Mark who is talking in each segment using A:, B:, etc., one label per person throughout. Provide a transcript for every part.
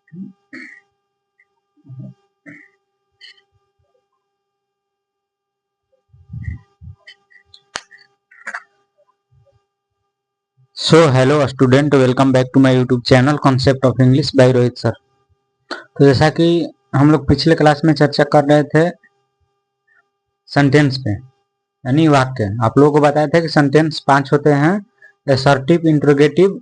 A: So hello student, welcome back to my YouTube channel concept of English by Rohit sir. तो जैसा कि हम लोग पिछले क्लास में चर्चा कर रहे थे सेंटेंस पे, यानी वाक्य। आप लोगों को बताया था कि सेंटेंस 5 होते हैं: असर्टिव, इंट्रोगेटिव,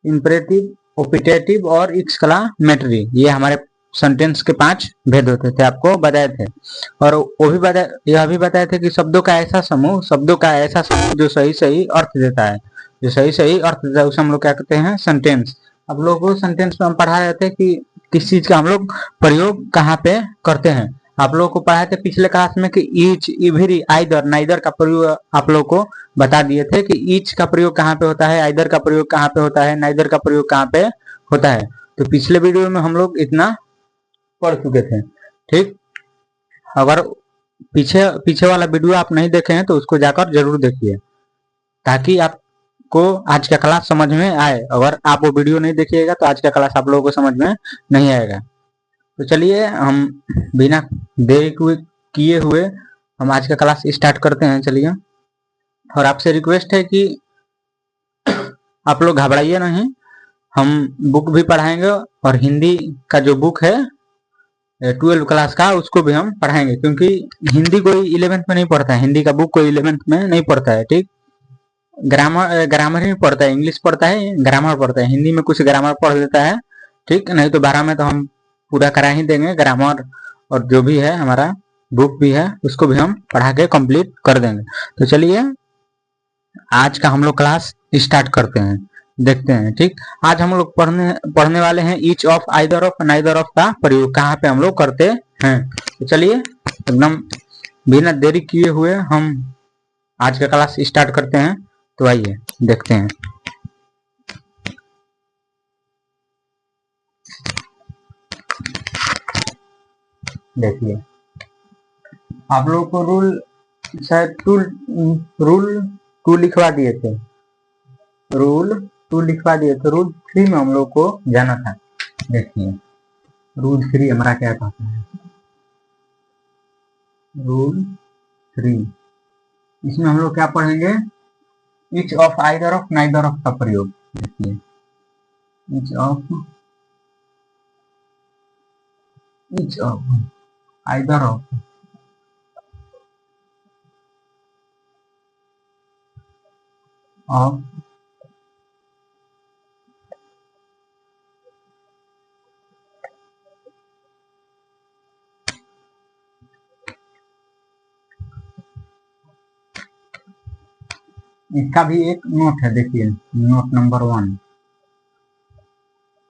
A: इम्परेटिव, ओपिटेटिव और एक्सक्लामेटरी। ये हमारे सेंटेंस के 5 भेद होते थे, आपको बताए थे। और वो भी यह भी बताए थे कि शब्दों का ऐसा समूह जो सही सही अर्थ देता है, उसे हम लोग क्या कहते हैं? सेंटेंस। अब लोगों को सेंटेंस में हम पढ़ा रहे थे कि किस चीज का हम लोग प्रयोग कहाँ पे करते हैं। आप लोगों को पढ़ाए थे पिछले क्लास में कि ईच, इवरी, आइदर, नाइदर का प्रयोग आप लोगों को बता दिए थे कि ईच का प्रयोग कहाँ पे होता है, आइदर का प्रयोग कहाँ पे होता है, नाइदर का प्रयोग कहाँ पे होता है। तो पिछले वीडियो में हम लोग इतना पढ़ चुके थे। ठीक, अगर पीछे पीछे वाला वीडियो आप नहीं देखे हैं तो उसको जाकर जरूर देखिए, ताकि आपको आज का क्लास समझ में आए। अगर आप वो वीडियो नहीं देखिएगा तो आज का क्लास आप लोगों को समझ में नहीं आएगा। तो चलिए हम बिना देरी किए हुए हम आज का क्लास स्टार्ट करते हैं। चलिए, और आपसे रिक्वेस्ट है कि आप लोग घबराइए नहीं, हम बुक भी पढ़ाएंगे और हिंदी का जो बुक है 12 क्लास का उसको भी हम पढ़ाएंगे, क्योंकि हिंदी कोई 11th में नहीं पढ़ता है, हिंदी का बुक कोई 11th में नहीं पढ़ता है। ठीक, ग्रामर ही पढ़ता है, इंग्लिश पढ़ता है, ग्रामर पढ़ता है, हिंदी में कुछ ग्रामर पढ़ लेता है। ठीक, नहीं तो 12 में तो हम पूरा करा ही देंगे ग्रामर, और जो भी है हमारा बुक भी है उसको भी हम पढ़ा के कंप्लीट कर देंगे। तो चलिए आज का हम लोग क्लास स्टार्ट करते हैं, देखते हैं। ठीक, आज हम लोग पढ़ने वाले हैं each of, either of, neither of का प्रयोग कहाँ पे हम लोग करते हैं। तो चलिए एकदम बिना देरी किए हुए हम आज का क्लास स्टार्ट करते हैं। तो आइए देखते हैं। देखिए, आप लोगों को शायद रूल 2 लिखवा दिए थे, रूल 3 में हम लोग को जाना था। देखिए रूल 3 हमारा क्या कहता है। रूल 3, इसमें हम लोग क्या पढ़ेंगे? Each of, either of, neither of का प्रयोग। देखिए, ईच ऑफ, आइदर ऑफ, इसका भी एक नोट है। देखिए नोट नंबर 1,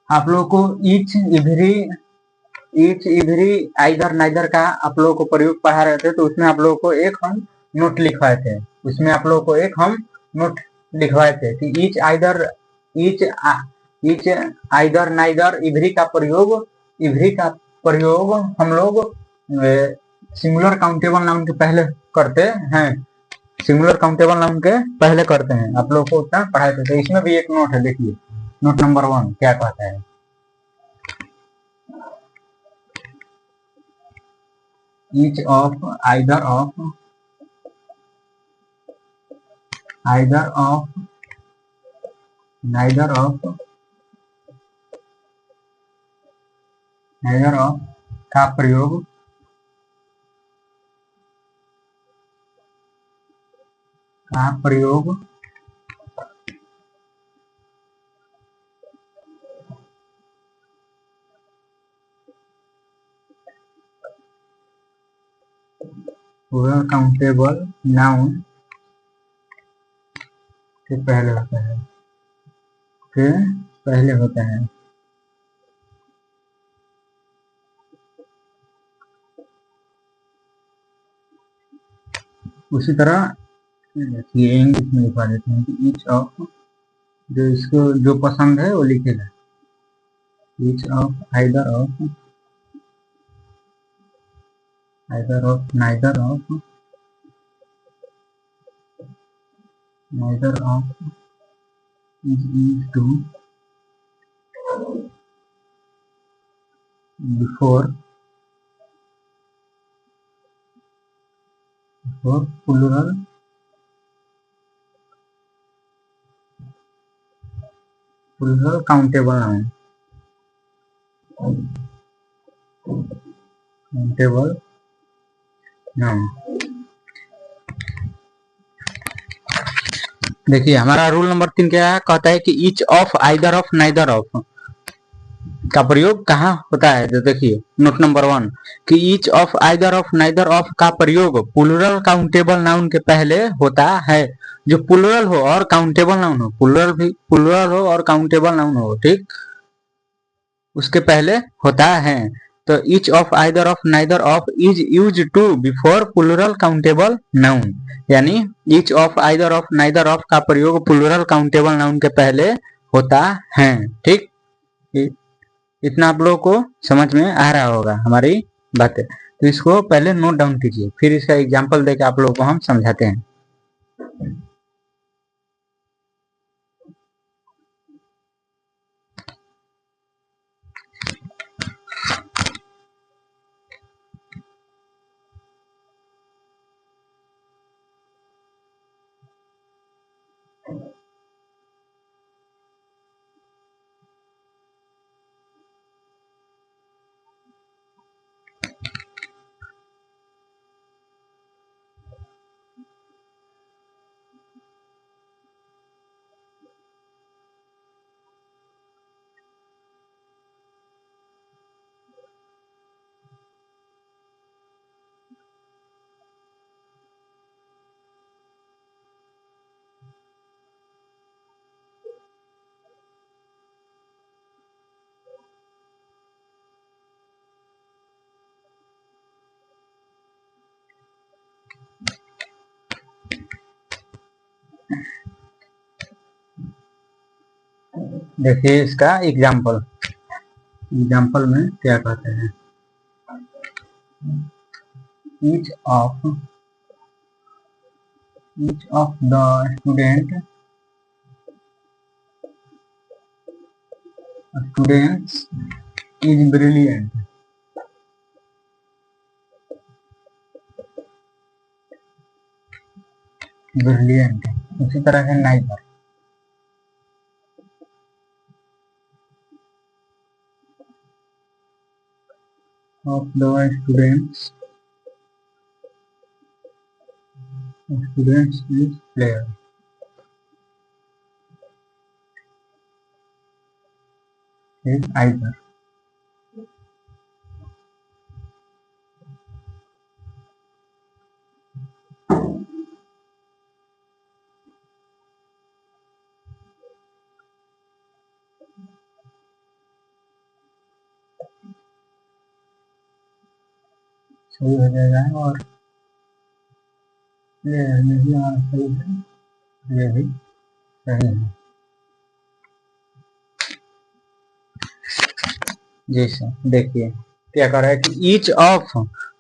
A: आप लोगों को ईच, इवरी, आइदर, नाइदर का आप लोगों को प्रयोग पढ़ा रहे थे, तो उसमें आप लोगों को एक हम नोट लिखवाए थे। कि each each, either, neither, every का प्रयोग हम लोग सिंगुलर काउंटेबल नाउन के पहले करते हैं। आप लोग को उतना पढ़ाए थे। तो इसमें भी एक नोट है। देखिए नोट नंबर 1 क्या कहता है। Each of, either of, neither of का प्रयोग काउंटेबल नाउन के पहले होता है। उसी तरह देखिए इंग्लिश में लिखवा देते हैं कि ईच ऑफ, जो पसंद है वो लिखेगा। Each of, either of, neither of, neither of is to before plural countable noun देखिए हमारा रूल नंबर 3 क्या है, कहता है कि each of, either of, neither of का प्रयोग कहाँ होता है। तो देखिए नोट नंबर 1 कि each of, either of, neither of का प्रयोग प्लूरल काउंटेबल नाउन के पहले होता है। जो प्लूरल हो और काउंटेबल नाउन हो, प्लूरल हो और काउंटेबल नाउन हो, ठीक, उसके पहले होता है। तो each of, either of, neither of is use to before plural countable noun, यानी each of, either of, neither of का प्रयोग प्लूरल काउंटेबल नाउन के पहले होता है। ठीक, इतना आप लोगों को समझ में आ रहा होगा हमारी बातें। तो इसको पहले नोट डाउन कीजिए, फिर इसका एग्जाम्पल देकर आप लोगों को हम समझाते हैं। देखिए इसका एग्जाम्पल में क्या कहते हैं, each of the students is brilliant। उसी तरह है neither of the students is player। either सही हो जाएगा और प्लेयर नहीं आना सही है, ये भी सही है। जैसे देखिए क्या कर रहा है कि each of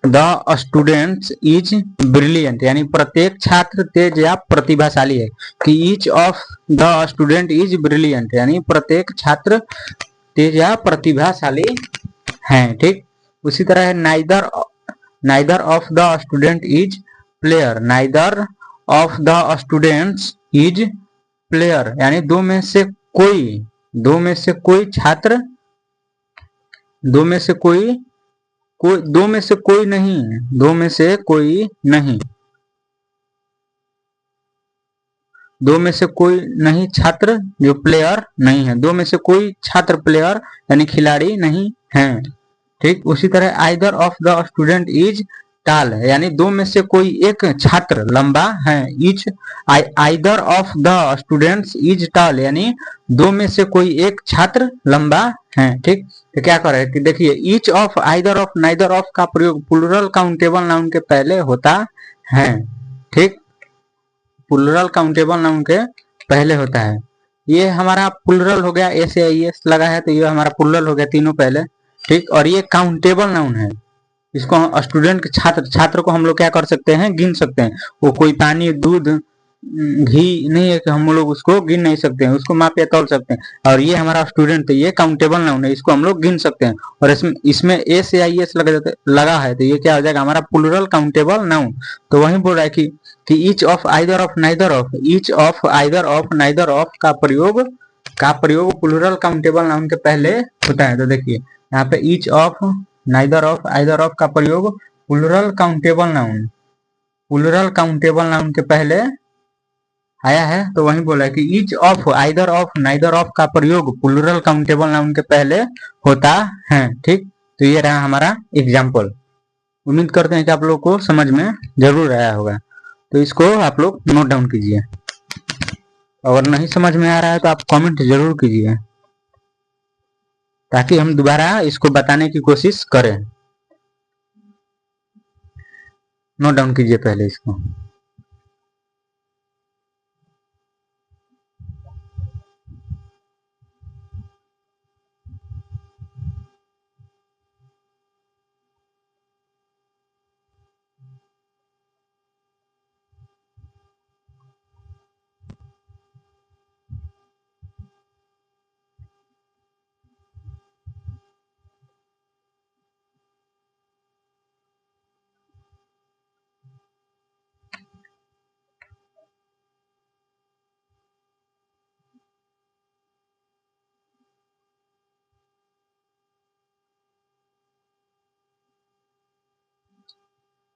A: the students is brilliant, यानी प्रत्येक छात्र तेज या प्रतिभाशाली है। कि each of the student is brilliant, यानी प्रत्येक छात्र तेज या प्रतिभाशाली है। ठीक, उसी तरह है neither of the student is player. Neither of the students is player, यानी दो में से कोई छात्र, दो में से कोई नहीं छात्र जो प्लेयर नहीं है। दो में से कोई छात्र प्लेयर यानी खिलाड़ी नहीं है। ठीक, उसी तरह either of the student is टाल है, यानी दो में से कोई एक छात्र लंबा है। Each either of the students is टाल, यानी दो में से कोई एक छात्र लंबा है। ठीक, तो क्या कर रहे हैं कि देखिए each of, either of, neither of का प्रयोग प्लूरल काउंटेबल नाउन के पहले होता है। ठीक, प्लूरल काउंटेबल नाउन के पहले होता है। ये हमारा प्लूरल हो गया, एस आई एस लगा है तो ये हमारा प्लूरल हो गया तीनों पहले। ठीक, और ये काउंटेबल नाउन है। इसको स्टूडेंट के छात्र को हम लोग क्या कर सकते हैं, गिन सकते हैं। वो कोई पानी, दूध घी नहीं है कि हम लोग उसको गिन नहीं सकते हैं, उसको माप या तौल सकते हैं। और ये हमारा स्टूडेंट, तो ये काउंटेबल नाउन है, इसको हम लोग गिन सकते हैं। और इसमें इसमें एस या आई एस लगा है, तो ये क्या हो जाएगा हमारा प्लूरल काउंटेबल नाउन। तो वही बोल रहा है कि each of either of neither of, each of either of neither of का प्रयोग प्लूरल काउंटेबल नाउन के पहले होता है। तो देखिए यहाँ पे each of, neither of, either of का प्रयोग प्लूरल काउंटेबल नाउन के पहले आया है। तो वही बोला है कि each of either of neither of का प्रयोग प्लूरल काउंटेबल नाउन के पहले होता है। ठीक, तो ये रहा हमारा एग्जाम्पल। उम्मीद करते हैं कि आप लोग को समझ में जरूर आया होगा। तो इसको आप लोग नोट डाउन कीजिए। अगर नहीं समझ में आ रहा है तो आप कमेंट जरूर कीजिए, ताकि हम दोबारा इसको बताने की कोशिश करें। नोट डाउन कीजिए पहले इसको।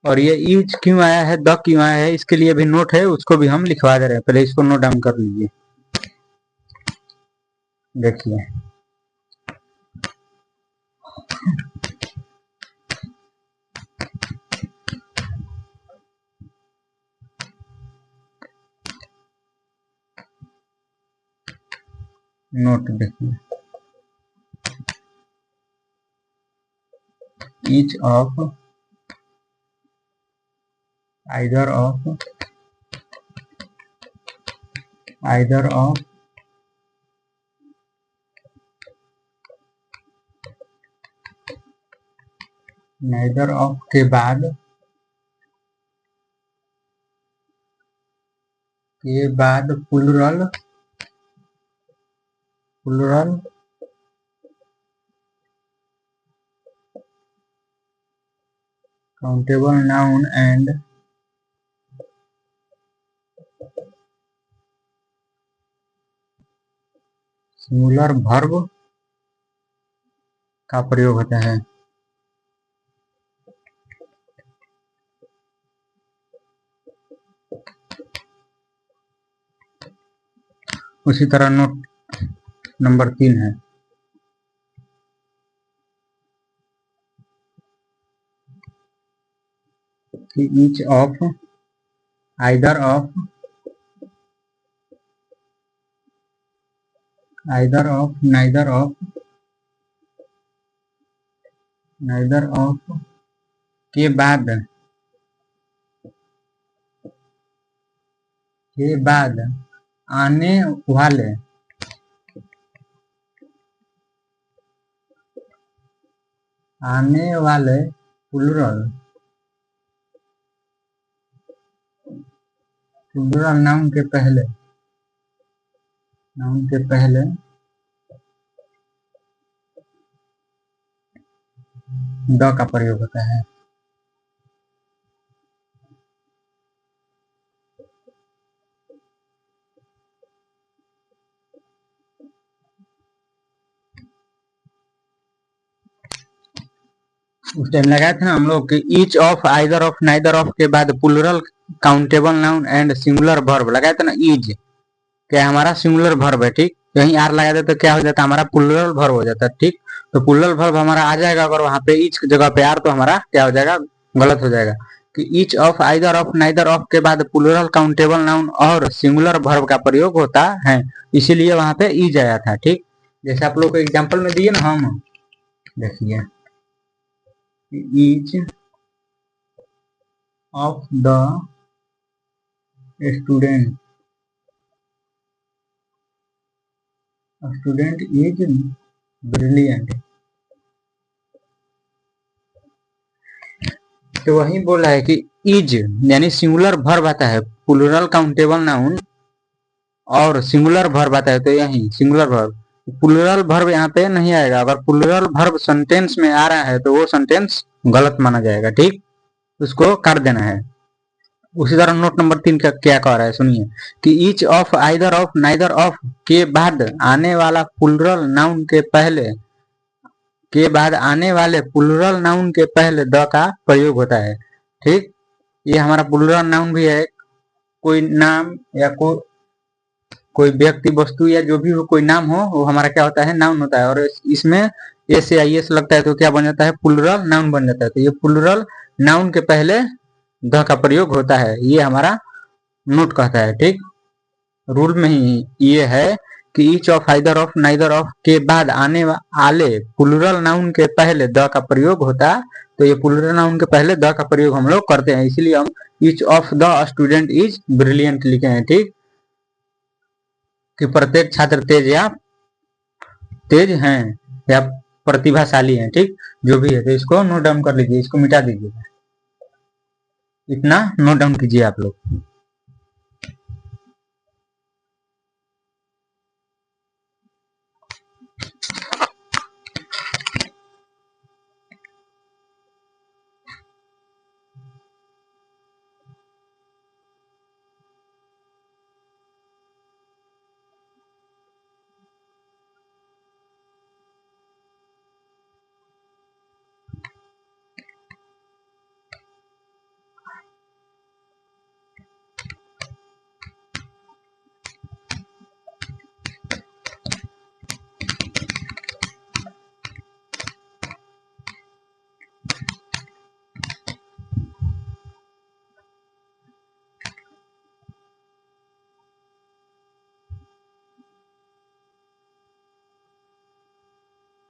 A: और ये ईच क्यों आया है, द क्यों आया है, इसके लिए भी नोट है, उसको भी हम लिखवा दे रहे हैं। पहले इसको नोट डाउन कर लीजिए। देखिए नोट देखिए, each of either of neither of के बाद plural countable noun and singular verb का प्रयोग होता है। उसी तरह नोट नंबर 3 है कि each of either of neither of के बाद आने वाले प्लूरल नाउन के पहले द का प्रयोग होता है। उस टाइम लगाए थे ना हम लोग कि each of either of neither of के बाद plural countable noun and singular verb लगाए थे ना। ईज क्या हमारा सिंगुलर वर्ब है, ठीक, यहीं आर लगा देते तो क्या हो जाता है हमारा प्लूरल वर्ब हो जाता है। ठीक, तो प्लूरल वर्ब हमारा आ जाएगा, अगर वहां पे ईच जगह पे आर तो हमारा क्या हो जाएगा, गलत हो जाएगा। कि each of either of neither of के बाद प्लूरल काउंटेबल नाउन और सिंगुलर वर्ब का प्रयोग होता है, इसीलिए वहां पे ईज आया था। ठीक, जैसे आप लोग को एग्जाम्पल में दिए ना, हम देखिए each of the student is brilliant। तो वही बोला है कि इज यानी सिंगुलर वर्ब आता है, प्लूरल काउंटेबल नाउन और सिंगुलर वर्ब आता है, तो यही सिंगुलर वर्ब, प्लूरल वर्ब यहाँ पे नहीं आएगा। अगर प्लूरल वर्ब सेंटेंस में आ रहा है तो वो सेंटेंस गलत माना जाएगा, ठीक, उसको काट देना है। उसी तरह नोट नंबर 3 का क्या कह रहा है सुनिए, कि each of, either of, neither of के बाद आने वाला प्लूरल नाउन के बाद आने वाले प्लूरल नाउन के पहले द का प्रयोग होता है, ठीक। ये हमारा प्लूरल नाउन भी है, कोई नाम या कोई व्यक्ति वस्तु या जो भी हो, कोई नाम हो, वो हमारा क्या होता है, नाउन होता है। और इसमें एस से आई एस लगता है तो क्या बन जाता है, प्लूरल नाउन बन जाता है। तो ये प्लूरल नाउन के पहले द का प्रयोग होता है, ये हमारा नोट कहता है, ठीक। रूल में ही ये है कि each of, either of, neither of के बाद आने वाले प्लूरल नाउन के पहले द का प्रयोग होता है। तो ये प्लूरल नाउन के पहले द का प्रयोग हम लोग करते हैं, इसीलिए हम each of the student is brilliant लिखे हैं, ठीक, कि प्रत्येक छात्र तेज हैं या प्रतिभाशाली हैं, ठीक, जो भी है। तो इसको नोट डाउन कर लीजिए, इसको मिटा दीजिए, इतना नोट डाउन कीजिए आप लोग।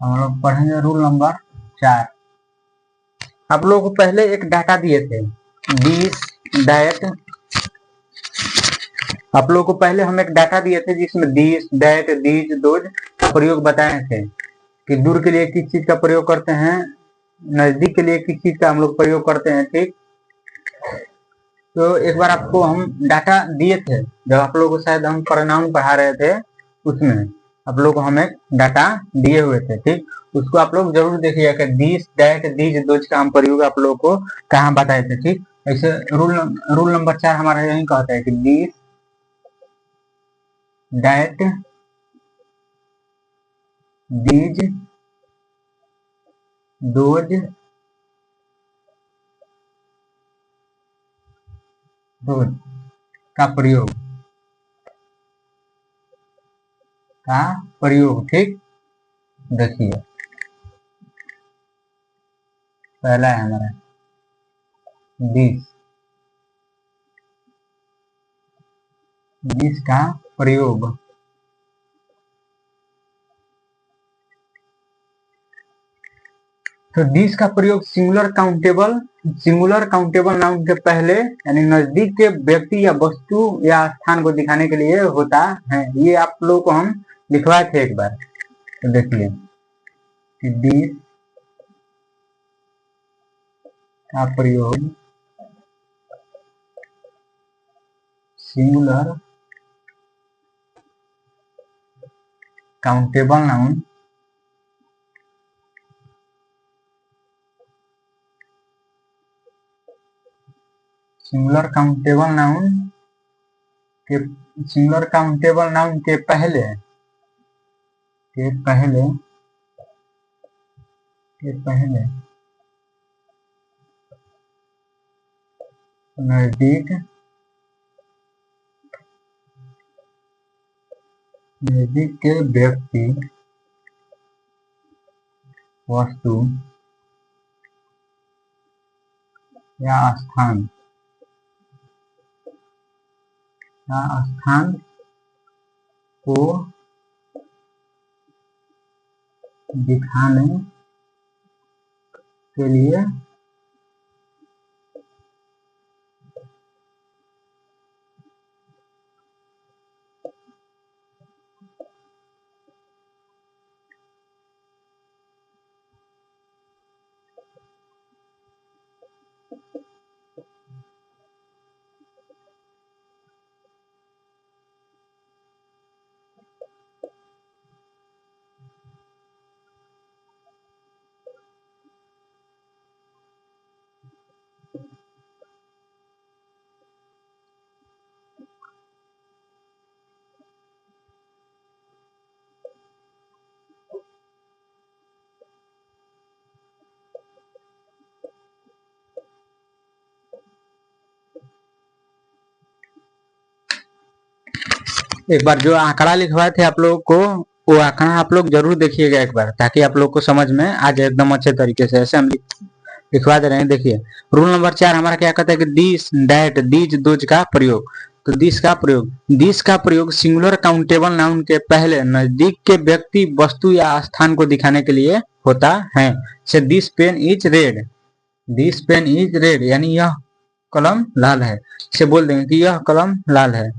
A: हम लोग पढ़ेंगे रूल नंबर 4। आप लोगों को पहले एक डाटा दिए थे, दिस, दैट। आप लोगों को पहले हम एक डाटा दिए थे जिसमें दिस, दैट, दीज, दोज का प्रयोग बताए थे, कि दूर के लिए किस चीज का प्रयोग करते हैं, नजदीक के लिए किस चीज का हम लोग प्रयोग करते हैं, ठीक। तो एक बार आपको हम डाटा दिए थे, जब आप लोगों को शायद हम प्रोनाउन पढ़ा रहे थे, उसमें आप लोग को हम एक डाटा दिए हुए थे, ठीक। उसको आप लोग जरूर देखिएगा कि दिस, दैट, दीज, दोज का हम प्रयोग आप लोगों को कहाँ बताए थे, ठीक। ऐसे रूल नंबर 4 हमारा यही कहता है कि this, that, these, those, those का प्रयोग, ठीक। देखिए पहला है हमारा दिस, दिस का प्रयोग, तो दिस का प्रयोग सिंगुलर काउंटेबल नाउन के पहले, यानी नजदीक के व्यक्ति या वस्तु या स्थान को दिखाने के लिए होता है। ये आप लोगों को हम लिखवाए थे एक बार, तो देखिए कि दिस का प्रयोग singular countable noun singular countable noun के पहले नजदीक के व्यक्ति, वस्तु या स्थान को दिखाने के लिए एक बार जो आंकड़ा लिखवाए थे आप लोगों को, वो आंकड़ा आप लोग जरूर देखिएगा एक बार, ताकि आप लोग को समझ में आ जाए एकदम अच्छे तरीके से। ऐसे हम लिखवा दे रहे हैं। देखिए रूल नंबर 4 हमारा क्या कहता है कि दिस, डैट, दीज, दोज का प्रयोग। तो दिस का प्रयोग सिंगुलर काउंटेबल नाउन के पहले नजदीक के व्यक्ति, वस्तु या स्थान को दिखाने के लिए होता है। Say this pen is red, this pen is red यानी यह कलम लाल है। इसे बोल देंगे कि यह कलम लाल है।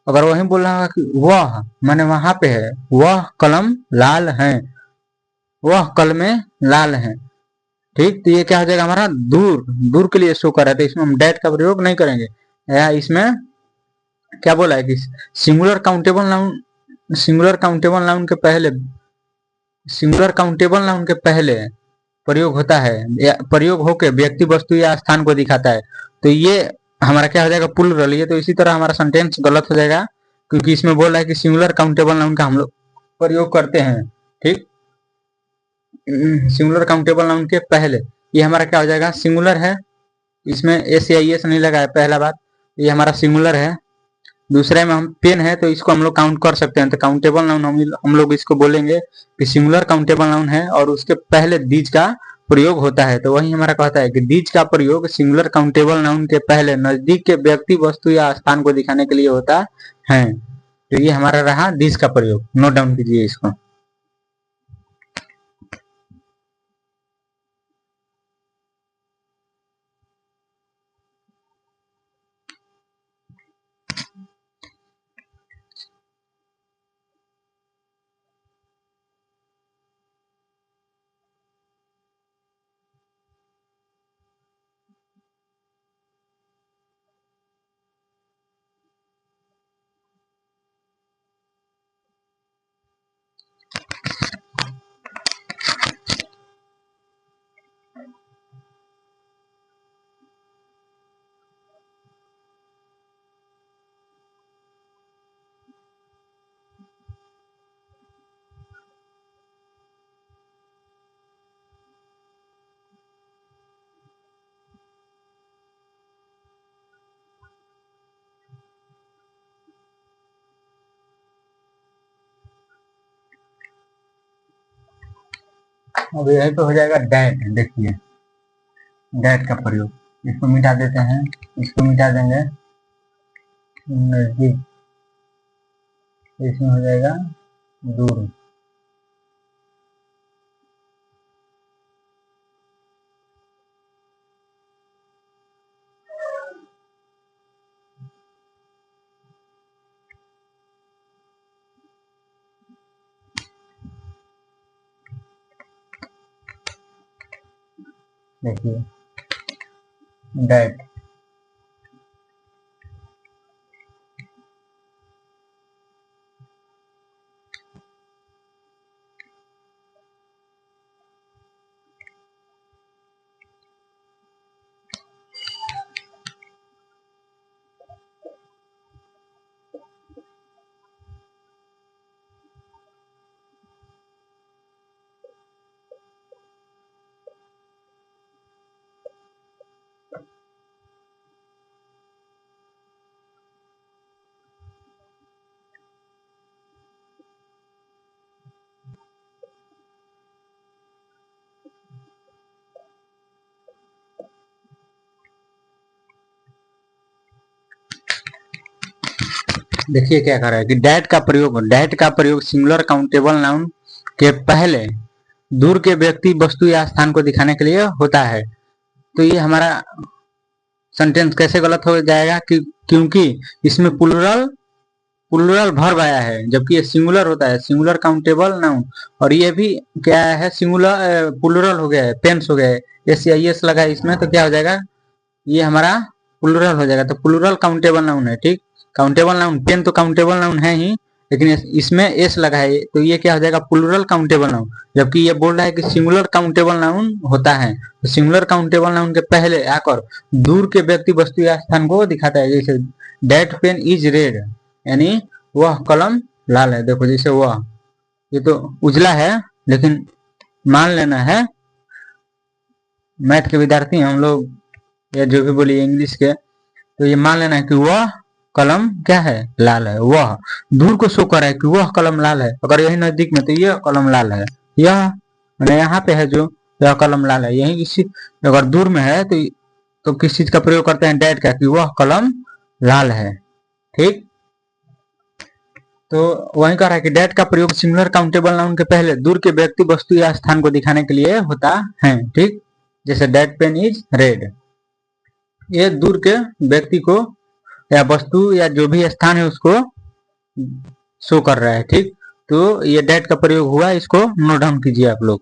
A: अगर वही बोलना होगा कि वह, माने वहां पे है, वह कलम लाल है, वह कलमें लाल है। ठीक, तो ये क्या हो जाएगा हमारा दूर, दूर के लिए शो कर रहा है, तो इसमें हम डैट का प्रयोग नहीं करेंगे। या इसमें क्या बोला है कि singular countable noun, singular countable noun के पहले, सिंगुलर काउंटेबल नाउन के पहले प्रयोग होता है, या प्रयोग होके व्यक्ति, वस्तु या स्थान को दिखाता है। तो ये हमारा क्या हो जाएगा प्लूरल। ये तो इसी तरह हमारा सेंटेंस गलत हो जाएगा, क्योंकि इसमें बोल रहा है कि सिंगुलर काउंटेबल नाउन का हम लोग प्रयोग करते हैं। ठीक, सिंगुलर काउंटेबल नाउन के पहले, ये हमारा क्या हो जाएगा सिंगुलर है, इसमें एस या एस नहीं लगा है, पहला बात ये हमारा सिंगुलर है। दूसरे में हम पेन है तो इसको हम लोग काउंट कर सकते हैं, तो काउंटेबल नाउन हम लोग इसको बोलेंगे कि सिंगुलर काउंटेबल नाउन है और उसके पहले दीज का प्रयोग होता है। तो वही हमारा कहता है कि दीज का प्रयोग सिंगुलर काउंटेबल नाउन के पहले नजदीक के व्यक्ति, वस्तु या स्थान को दिखाने के लिए होता है। तो ये हमारा रहा दीज का प्रयोग, नोट डाउन कीजिए इसको। अब यही पे हो जाएगा डैट। देखिए डैट का प्रयोग, इसको मिटा देते हैं, इसको मिटा देंगे, नजदीक, इसमें हो जाएगा दूर। देखिए डैट, देखिए क्या कर रहा है कि डैट का प्रयोग सिंगुलर काउंटेबल नाउन के पहले दूर के व्यक्ति, वस्तु या स्थान को दिखाने के लिए होता है। तो ये हमारा सेंटेंस कैसे गलत हो जाएगा कि क्योंकि इसमें प्लूरल प्लूरल वर्ब आया है, जबकि ये सिंगुलर होता है, सिंगुलर काउंटेबल नाउन। और ये भी क्या है सिंगुलर प्लूरल हो गया है, पेन्स हो गया है, एस या एस लगा है इसमें, तो क्या हो जाएगा ये हमारा प्लूरल हो जाएगा। तो प्लूरल काउंटेबल नाउन है। ठीक, काउंटेबल नाउन, पेन तो काउंटेबल नाउन है ही, लेकिन इसमें एस लगा है, तो ये क्या हो जाएगा प्लूरल काउंटेबल नाउन। जबकि ये बोल रहा है कि सिंगुलर काउंटेबल नाउन होता है, तो सिंगुलर काउंटेबल नाउन के पहले आकर दूर के व्यक्ति, वस्तु या स्थान को दिखाता है। जैसे दैट पेन इज रेड यानी वह कलम लाल है। देखो जैसे वह, ये तो उजला है, लेकिन मान लेना है मैथ के विद्यार्थी हम लोग, या जो भी बोलिए इंग्लिश के, तो ये मान लेना है कि वह कलम क्या है, लाल है। वह दूर को शो कर रहा है कि वह कलम लाल है। अगर यही नजदीक में तो यह कलम लाल है। यह मैंने यहाँ पे है जो यह कलम लाल है। यही इसी अगर दूर में है तो किस चीज का प्रयोग करते हैं, डेट का, कि वह कलम लाल है। ठीक, तो वही कह रहा है कि डेट का प्रयोग सिंगुलर काउंटेबल नाउन के पहले दूर के व्यक्ति, वस्तु या स्थान को दिखाने के लिए होता है। ठीक, जैसे डेट पेन इज रेड, ये दूर के व्यक्ति को या वस्तु या जो भी स्थान है उसको शो कर रहा है। ठीक, तो ये डेट का प्रयोग हुआ, इसको नोट डाउन कीजिए आप लोग।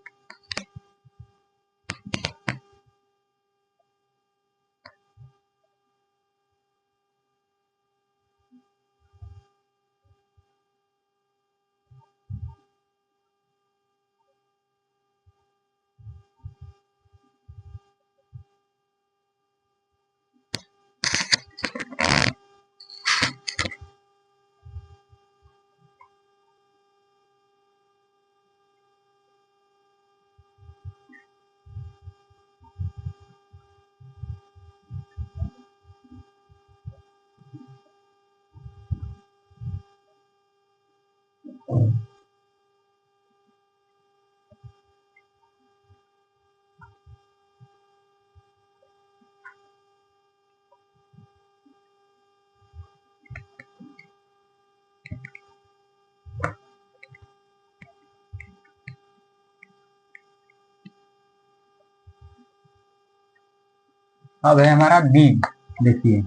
A: अब है हमारा बीज। देखिए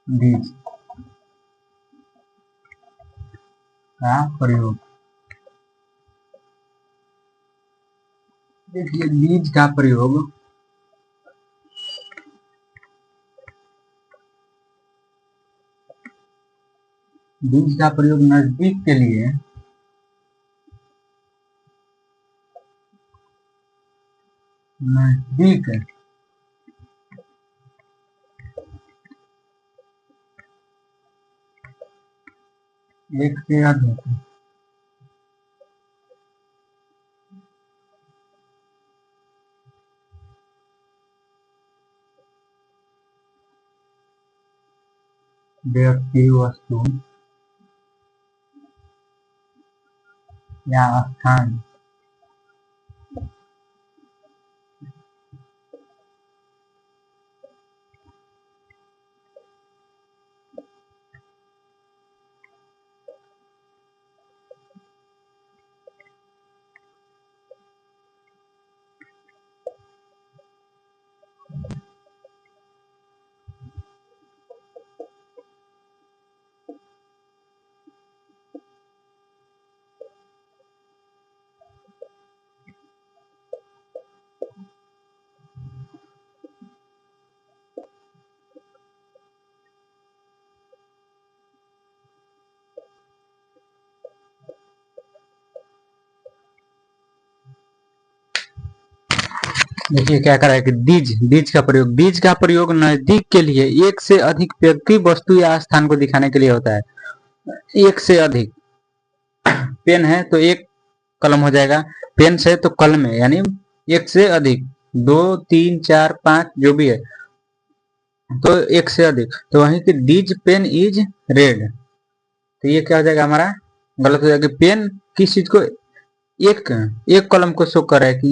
A: बीज का प्रयोग, देखिए बीज का प्रयोग नजदीक के लिए नजदीक एक से अधिक व्यक्ति, वस्तु या स्थान देखिए क्या कर रहा है कि बीज का प्रयोग नजदीक के लिए एक से अधिक व्यक्ति, वस्तु या स्थान को दिखाने के लिए होता है। एक से अधिक, पेन है तो एक कलम हो जाएगा, पेन से तो कलम है, यानी एक से अधिक, 2 3 4 5 जो भी है, तो एक से अधिक। तो वहीं की डीज पेन इज रेड, तो ये क्या हो जाएगा हमारा, गलत हो जाएगा। पेन किस चीज को, एक कलम को शो कर रहा है कि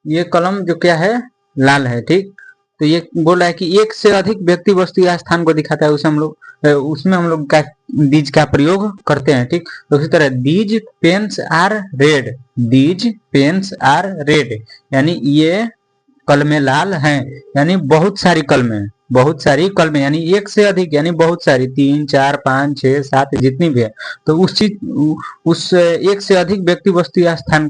A: ये कलम जो क्या है, लाल है। ठीक, तो ये बोल रहा है कि एक से अधिक व्यक्ति, वस्तु या स्थान को दिखाता है, उसमें हम लोग का दीज का प्रयोग करते हैं। ठीक, तो उसी तरह these pens are red, these pens are red, यानी ये कलमें लाल हैं, यानी बहुत सारी कलमें, यानी एक से अधिक, यानी बहुत सारी, 3 4 5 6 7 जितनी भी है, तो उस एक से अधिक व्यक्ति, वस्तु या स्थान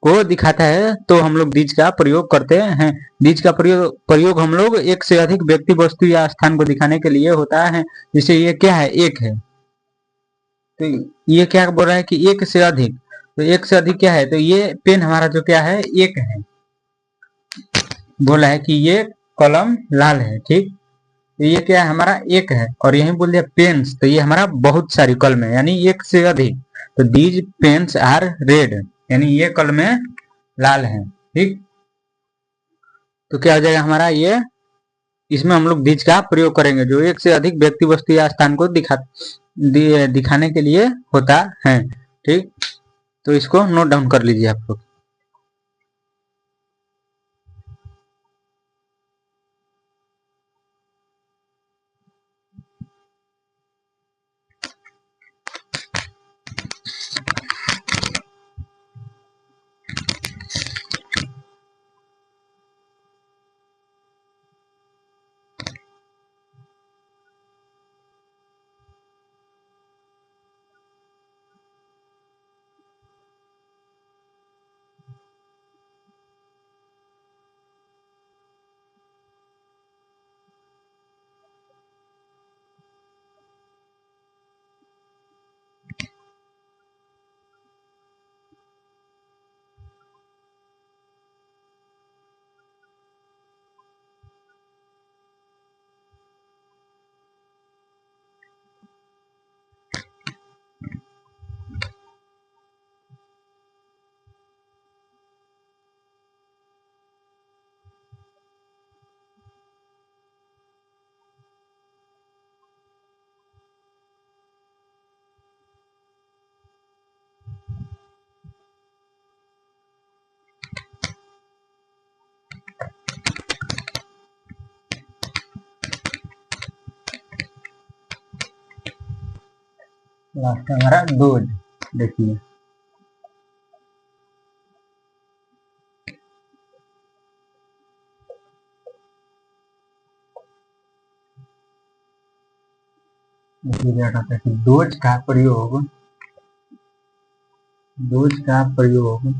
A: को दिखाता है, तो हम लोग दीज का प्रयोग करते हैं। दीज का प्रयोग हम लोग एक से अधिक व्यक्ति, वस्तु या स्थान को दिखाने के लिए होता है। जैसे ये क्या है, एक है, तो ये क्या बोल रहा है कि एक से अधिक, तो एक से अधिक क्या है, तो ये पेन हमारा जो क्या है, एक है, बोला है कि ये कलम लाल है। ठीक, तो ये क्या है, हमारा एक है, और यही बोल दिया पेन्स, तो ये हमारा बहुत सारी कलम है, यानी एक से अधिक, तो दीज पेन्स आर रेड, यानी ये कलमें लाल हैं। ठीक, तो क्या हो जाएगा हमारा, ये इसमें हम लोग दिज का प्रयोग करेंगे जो एक से अधिक व्यक्ति वस्तु या स्थान को दिखाने के लिए होता है। ठीक, तो इसको नोट डाउन कर लीजिए आप लोग। लास्ट हमारा डोज, देखिए डोज का प्रयोग, डोज का प्रयोग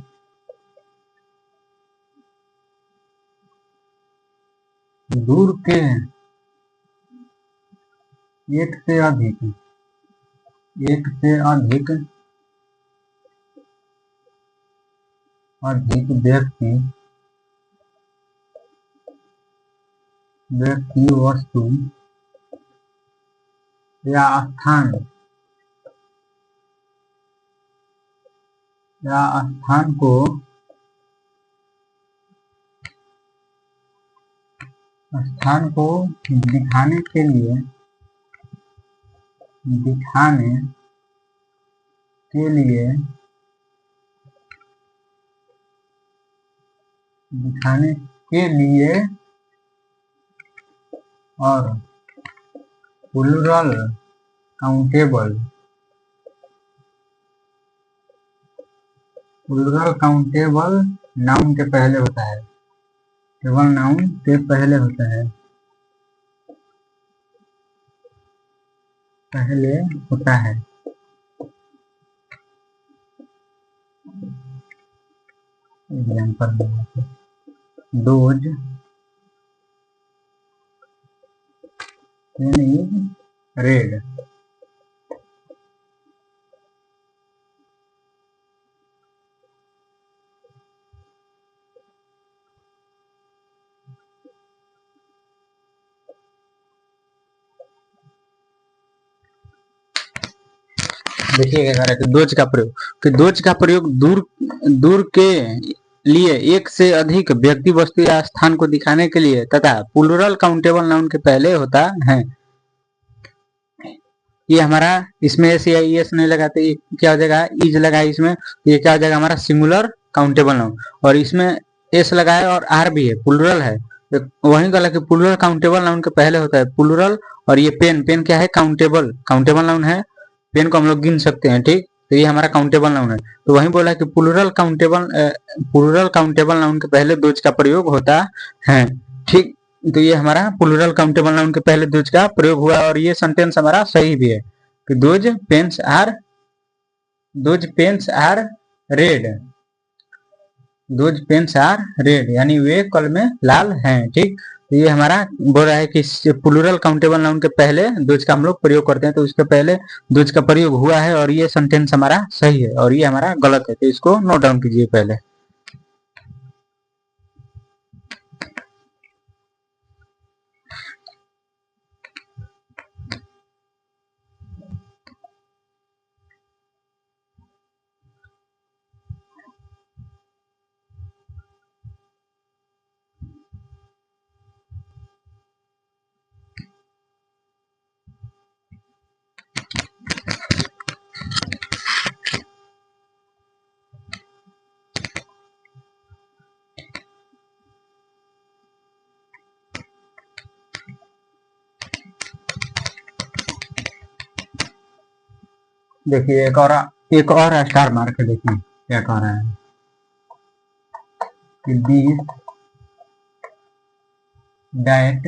A: दूर के एक से अधिक व्यक्ति वस्तु या स्थान को दिखाने के लिए और प्लूरल काउंटेबल नाउन के पहले होता है, केवल नाउन के पहले होता है, example those pen is red. देखिए क्या कह दोज का प्रयोग, कि दोज का प्रयोग दूर के लिए एक से अधिक व्यक्ति वस्तु या स्थान को दिखाने के लिए तथा प्लूरल काउंटेबल नाउन के पहले होता है। ये हमारा इसमें एस या एस नहीं लगाते, ये क्या हो जाएगा, इज लगा इसमें, ये क्या हो जाएगा हमारा सिंगुलर काउंटेबल नाउन, और इसमें एस लगाए और आर भी है, प्लूरल है, वही गला कि प्लूरल काउंटेबल नाउन के पहले होता है प्लूरल। और ये पेन क्या है, काउंटेबल नाउन है, पेन को हम लोग गिन सकते हैं। ठीक, तो ये हमारा काउंटेबल नाउन है, तो वही बोला कि प्लूरल काउंटेबल नाउन के पहले दोज का प्रयोग होता है। ठीक, तो ये हमारा प्लूरल काउंटेबल नाउन के पहले दोज का प्रयोग हुआ, और ये सेंटेंस हमारा सही भी है कि दोज पेन्स आर रेड, यानी वे कलमें लाल हैं। ठीक, तो ये हमारा बोल रहा है कि प्लूरल काउंटेबल नाउन के पहले दोज का हम लोग प्रयोग करते हैं, तो उसके पहले दोज का प्रयोग हुआ है, और ये सेंटेंस हमारा सही है और ये हमारा गलत है, तो इसको नोट डाउन कीजिए पहले। देखिए एक और स्टार मार्क है। देखिए क्या कह रहा है कि दिस डाइट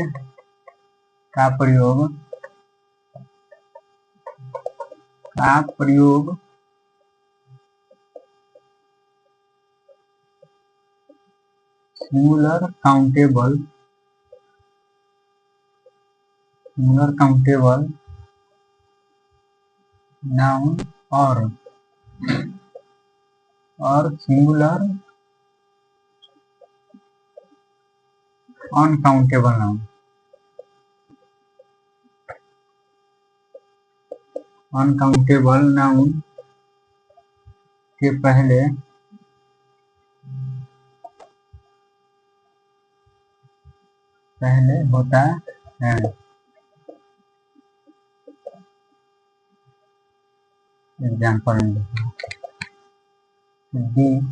A: का प्रयोग सिंगुलर काउंटेबल नाउन और सिंगुलर अनकाउंटेबल नाउन के पहले होता है। Example this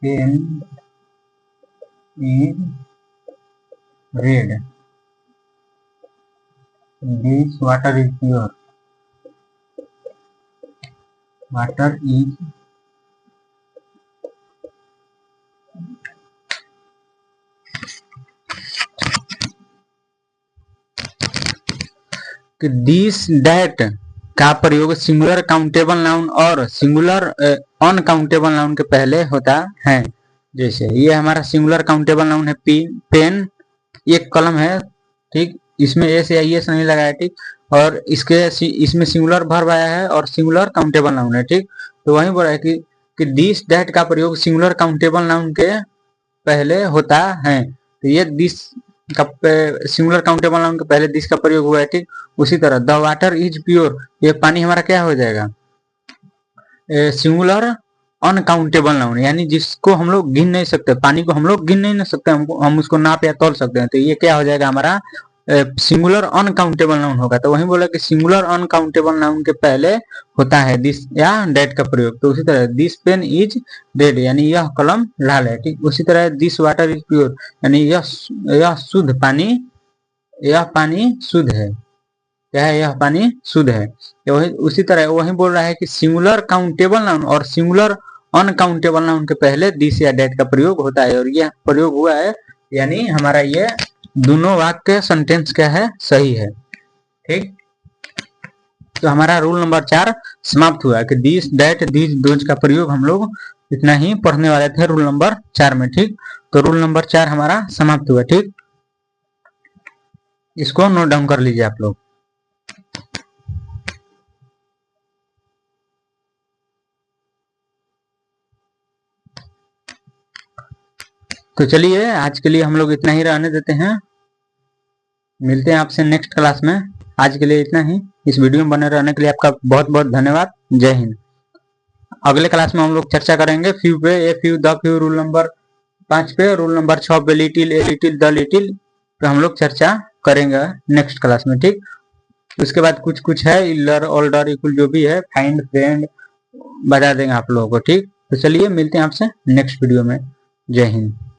A: pen is red, this water is pure, water is this that का प्रयोग सिंगुलर काउंटेबल नाउन और सिंगुलर अनकाउंटेबल नाउन के पहले होता है। जैसे ये हमारा सिंगुलर काउंटेबल नाउन है पेन, एक कलम है, ठीक, इसमें एस या एस नहीं लगा है, ठीक, और इसमें सिंगुलर वर्ब आया है और सिंगुलर काउंटेबल नाउन है, ठीक। तो वही बोला है कि दिस दैट का प्रयोग सिंगुलर काउंटेबल नाउन के पहले होता है। तो ये दिस का सिंगुलर काउंटेबल नाउन के पहले दिस का प्रयोग हुआ है, ठीक। उसी तरह द वाटर इज प्योर, ये पानी हमारा क्या हो जाएगा, सिंगुलर अनकाउंटेबल नाउन, यानी जिसको हम लोग गिन नहीं सकते, पानी को हम लोग गिन नहीं सकते, हम उसको नाप या तोल सकते हैं। तो ये क्या हो जाएगा हमारा सिंगुलर अनकाउंटेबल नाउन होगा। तो वही बोला कि सिंगुलर अनकाउंटेबल नाउन के पहले होता है दिस या डेट का प्रयोग। तो उसी तरह दिस पेन इज रेड, यानी यह कलम लाल है, ठीक। उसी तरह दिस वाटर इज प्योर, यानी यह शुद्ध पानी, यह पानी शुद्ध है, क्या है, यह पानी शुद्ध है। वही उसी तरह वही बोल रहा है कि सिंगुलर काउंटेबल नाउन और सिंगुलर अनकाउंटेबल नाउन के पहले दिस या डेट का प्रयोग होता है, और यह प्रयोग हुआ है, यानी हमारा ये दोनों वाक्य सेंटेंस क्या है, सही है, ठीक। तो हमारा रूल नंबर 4 समाप्त हुआ कि दिस दैट दिस दोज का प्रयोग हम लोग इतना ही पढ़ने वाले थे रूल नंबर 4 में, ठीक। तो रूल नंबर 4 हमारा समाप्त हुआ, ठीक। इसको नोट डाउन कर लीजिए आप लोग। तो चलिए आज के लिए हम लोग इतना ही रहने देते हैं, मिलते हैं आपसे नेक्स्ट क्लास में। आज के लिए इतना ही। इस वीडियो में बने रहने के लिए आपका बहुत बहुत धन्यवाद। जय हिंद। अगले क्लास में हम लोग चर्चा करेंगे फ्यू पे, a few, the few, rule number 5 पे, रूल नंबर 6 पे, little, a little, the little पे हम लोग चर्चा करेंगे नेक्स्ट क्लास में, ठीक। उसके बाद कुछ कुछ है, इलर, ओल्डर, इक्वल जो भी है, फाइंड, फ्रेंड बता देंगे आप लोगों को, ठीक। तो चलिए मिलते हैं आपसे नेक्स्ट वीडियो में। जय हिंद।